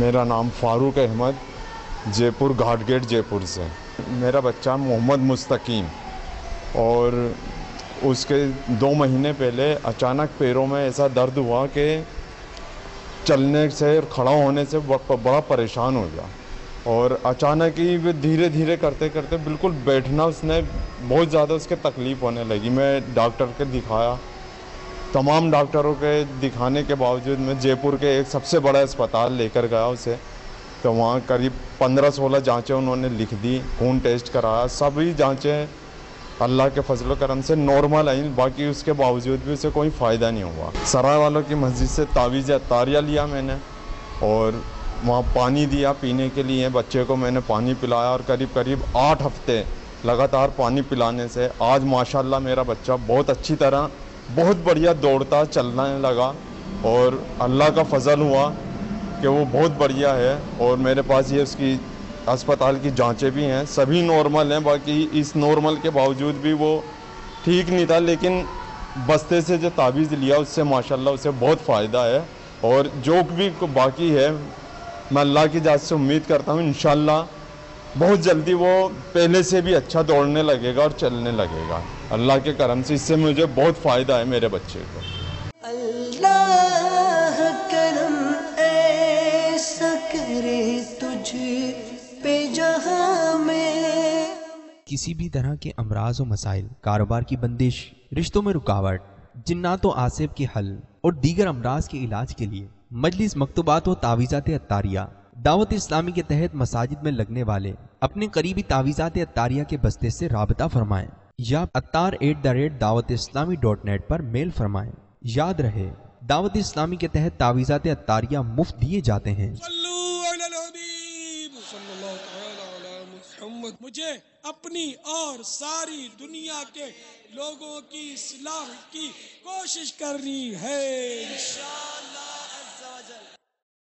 میرا نام فاروق احمد، جے پور گھاٹ گیٹ جے پور سے. میرا بچہ محمد مستقیم، اور اس کے 2 مہینے پہلے اچانک پیروں میں ایسا درد ہوا کہ چلنے سے اور کھڑا ہونے سے بڑا پریشان ہو گیا. اور اچانک ہی وہ دھیرے دھیرے کرتے کرتے بالکل بیٹھنا اس نے بہت زیادہ اس کے تکلیف ہونے لگی. میں ڈاکٹر کے دکھایا، تمام ڈاکٹروں کے دکھانے کے باوجود میں جے پور کے ایک سب سے بڑا اسپتال لے کر گیا اسے. تو وہاں قریب 15-16 جانچیں انہوں نے لکھ دی، خون ٹیسٹ کرایا، سبھی جانچیں اللہ کے فضل و کرم سے نارمل آئیں. باقی اس کے باوجود بھی اسے کوئی فائدہ نہیں ہوا. سرائے والوں کی مسجد سے تعویذ عطاریہ لیا میں نے، اور وہاں پانی دیا پینے کے لیے. بچے کو میں نے پانی پلایا، اور قریب 8 ہفتے لگاتار پانی پلانے سے آج ماشاءاللہ میرا بچہ بہت اچھی طرح بہت بڑھیا دوڑتا چلنے لگا. اور اللہ کا فضل ہوا کہ وہ بہت بڑھیا ہے. اور میرے پاس یہ اس کی اسپتال کی جانچیں بھی ہیں، سبھی نارمل ہیں. باقی اس نارمل کے باوجود بھی وہ ٹھیک نہیں تھا، لیکن بستے سے جو تعویذ لیا اس سے ماشاءاللہ اسے بہت فائدہ ہے. اور جو بھی باقی ہے میں اللہ کی ذات سے امید کرتا ہوں انشاءاللہ بہت جلدی وہ پہلے سے بھی اچھا دوڑنے لگے گا اور چلنے لگے گا. اللہ کے کرم سے اس سے مجھے بہت فائدہ ہے میرے بچے کو. اللہ کرم ایسا کرے تجھ پہ جہاں میں. کسی بھی طرح کے امراض و مسائل، کاروبار کی بندش، رشتوں میں رکاوٹ، جنات و آصب کے حل اور دیگر امراض کے علاج کے لیے مجلس مکتوبات و تعویذات عطاریہ دعوت اسلامی کے تحت مساجد میں لگنے والے اپنے قریبی تعویذات عطاریہ کے بستے سے رابطہ فرمائیں یا attar@dawatIslami.net پر میل فرمائیں. یاد رہے دعوت اسلامی کے تحت تعویذات عطاریہ مفت دیے جاتے ہیں. مجھے اپنی اور ساری دنیا کے لوگوں کی اصلاح کی کوشش کرنی ہے.